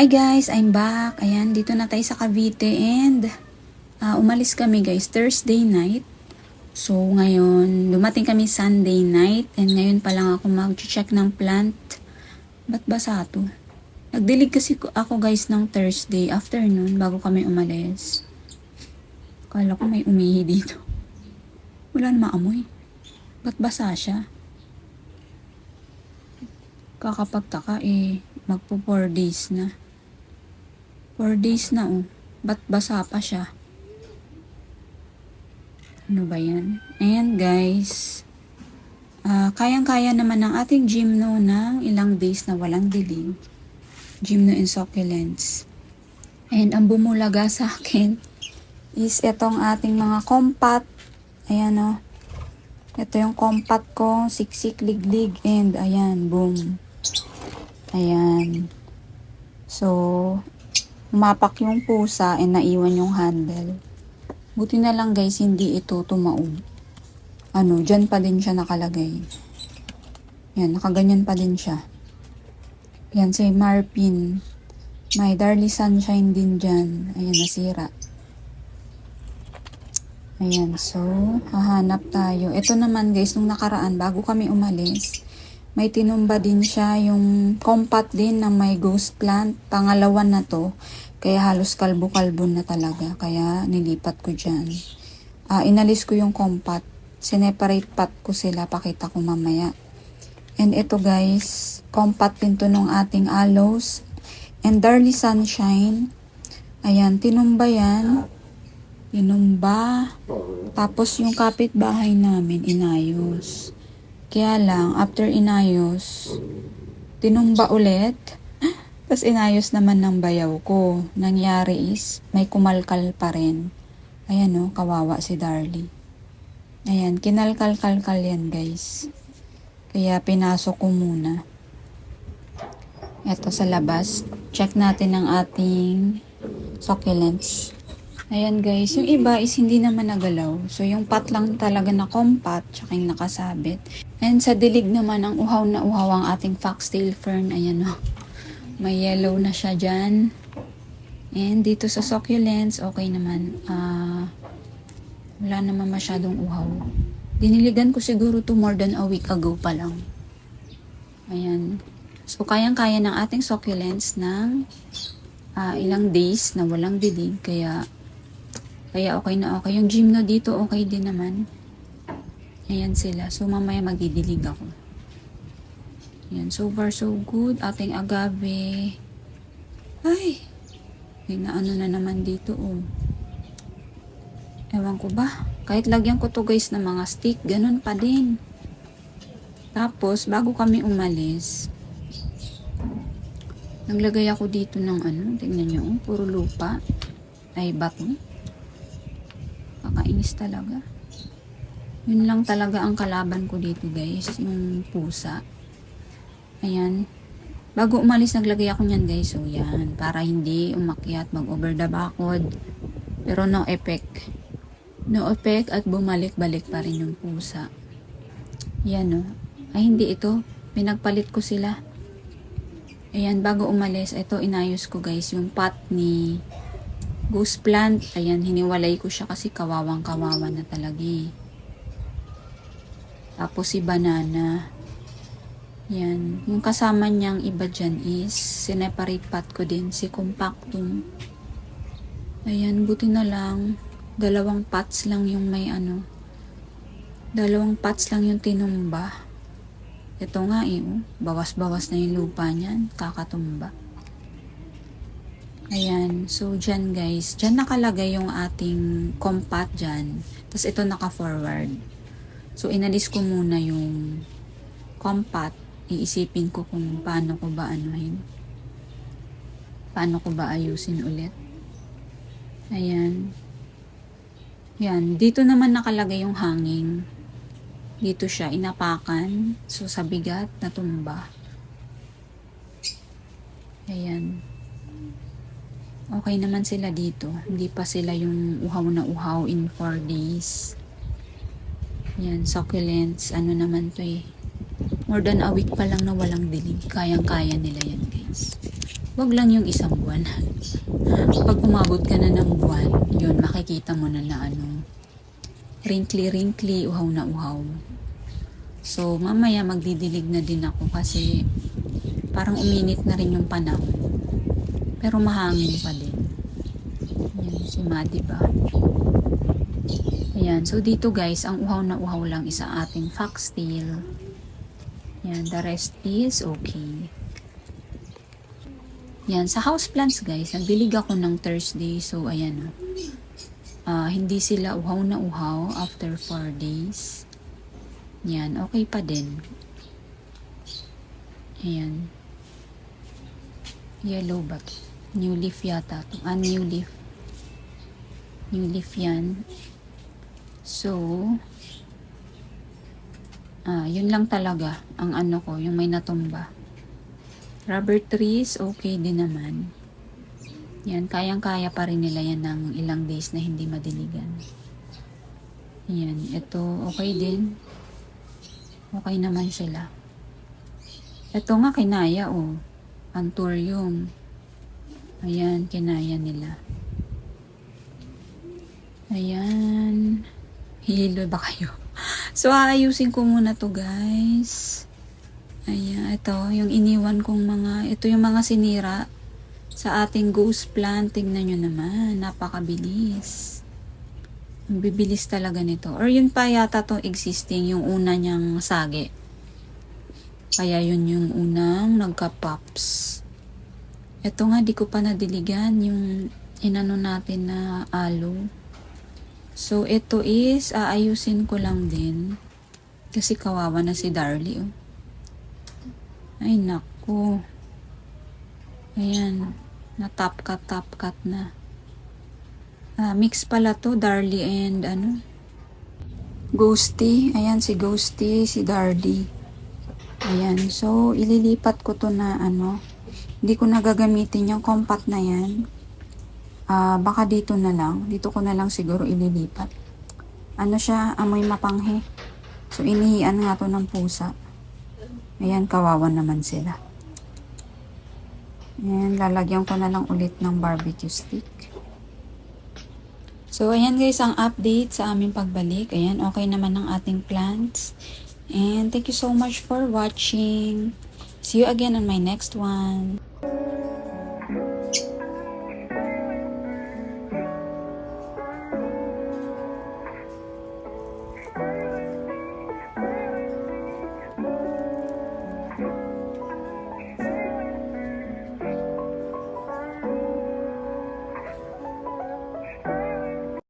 Hi guys, I'm back. Ayan, dito na tayo sa Cavite and umalis kami guys Thursday night. So ngayon, dumating kami Sunday night and ngayon pa lang ako mag-check ng plant. Ba't basa to? Nagdilig kasi ako guys ng Thursday afternoon bago kami umalis. Kala ko may umihi dito. Wala na maamoy. Ba't basa siya? Kakapagtaka magpo 4 days na. 4 days na Ba't basa pa siya? Ano ba yan? And guys, kayang-kaya naman ng ating gymno ng ilang days na walang dilig. Gymno and succulents. And ang bumulaga sa akin is itong ating mga compat. Ayan Ito yung compat ko, siksik, liglig, and ayan, boom. Ayan. So, umapak yung pusa and naiwan yung handle. Buti na lang guys, hindi ito tumaob. Dyan pa din siya nakalagay. Yan, nakaganyan pa din siya. Yan, si Marpin. My Darly Sunshine din dyan. Ayan, nasira. Ayan, so, hahanap tayo. Ito naman guys, nung nakaraan, bago kami umalis, may tinumba din siya, yung compat din na may ghost plant. Pangalawan na to. Kaya halos kalbo-kalbo na talaga. Kaya nilipat ko dyan. Inalis ko yung compat. Sineparate pot ko sila. Pakita ko mamaya. And ito guys, compat din to nung ating aloes. And Darly Sunshine. Ayan, tinumba yan. Tinumba. Tapos yung kapitbahay namin, inayos. Kaya lang, after inayos, tinumba ulit. Tapos inayos naman ng bayaw ko. Nangyari is, may kumalkal pa rin. Ayan kawawa si Darly. Ayan, kinalkal-kalkal yan guys. Kaya pinasok ko muna. Ito sa labas. Check natin ang ating succulents. Ayan guys, yung iba is hindi naman nagalaw. So yung pot lang talaga na compat, tsaka yung nakasabit. And sa dilig naman, ang uhaw na uhaw ang ating foxtail fern. Ayan may yellow na siya dyan. And dito sa succulents, okay naman. Wala naman masyadong uhaw. Diniligan ko siguro to more than a week ago pa lang. Ayan. So kayang-kaya ng ating succulents ng ilang days na walang dilig. Kaya okay na okay. Yung gymno dito okay din naman. Ayan sila. So mamaya magdidilig ako. Ayan. So far so good. Ating agave. Ay! May naano na naman dito Ewan ko ba. Kahit lagyan ko to guys ng mga stick. Ganun pa din. Tapos bago kami umalis, naglagay ako dito ng tingnan nyo. Puro lupa. Ay bato. Kakainis talaga. Yun lang talaga ang kalaban ko dito guys. Yung pusa. Ayan. Bago umalis naglagay ako nyan guys. So yan. Para hindi umakyat. Mag over the bakod. Pero no effect. No effect at bumalik-balik pa rin yung pusa. Yan Ay hindi ito. Pinagpalit ko sila. Ayan. Bago umalis. Ito inayos ko guys. Yung pot ni ghost plant. Ayan, hiniwalay ko siya kasi kawawang-kawawa na talaga Tapos si banana. Yan. Yung kasama niyang iba dyan is sineparate pot ko din si compactum. Ayan, buti na lang. 2 pots lang yung may 2 pots lang yung tinumba. Ito nga bawas-bawas na yung lupa niyan. Kakatumba. Ayan. So, dyan guys. Dyan nakalagay yung ating compat dyan. Tapos ito naka-forward. So, inalis ko muna yung compat. Iisipin ko kung paano ko ba Paano ko ba ayusin ulit. Ayan. Yan. Dito naman nakalagay yung hanging. Dito siya. Inapakan. So, sa bigat natumba. Ayan. Okay naman sila dito. Hindi pa sila yung uhaw na uhaw in 4 days. Yan, succulents. Naman to More than a week pa lang na walang dilig. Kayang-kaya nila yan guys. wag lang yung isang buwan. Pag umabot ka na ng buwan, yun, makikita mo na ano, wrinkly, uhaw na uhaw. So, mamaya magdidilig na din ako kasi parang uminit na rin yung panahon. Pero mahangin pa din. Ayan, si Ma, diba? Ayan, so dito guys, ang uhaw na uhaw lang is ang ating foxtail. Ayan, the rest is okay. Yan, sa houseplants guys, nagdilig ako ng Thursday. So, ayan hindi sila uhaw na uhaw after 4 days. Yan, okay pa din. Ayan. Yellow ba to? New leaf yata to. New leaf. New leaf yan. So, yun lang talaga ang ano ko, yung may natumba. Rubber trees, okay din naman. Yan, kayang-kaya pa rin nila yan ng ilang days na hindi madiligan. Yan, ito okay din. Okay naman sila. Ito nga kinaya Anthurium. Ayan, kinaya nila. Ayan. Hilo ba kayo? So, aayusin ko muna to guys. Ayan, ito yung iniwan kong ito yung mga sinira sa ating ghost plant. Tingnan nyo naman, napakabilis. Ang bibilis talaga nito. Or yun pa yata to existing, yung una niyang sage. Kaya yun yung unang nagka-pops. Ito nga, di ko pa nadiligan yung inano natin na aloe. So, ito is, aayusin ko lang din. Kasi kawawa na si Darlie. Ay, naku. Ayan. Na-top cut na. Mix pala to, Darlie and Ghosty. Ayan, si Ghosty, si Darlie. Ayan. So, ililipat ko to na hindi ko na gagamitin yung compact na yan. Baka dito na lang. Dito ko na lang siguro ililipat. Siya, amoy mapanghe. So, inihian nga to ng pusa. Ayan, kawawa naman sila. Ayan, lalagyan ko na lang ulit ng barbecue stick. So, ayan guys, ang update sa aming pagbalik. Ayan, okay naman ang ating plants. And thank you so much for watching. See you again on my next one.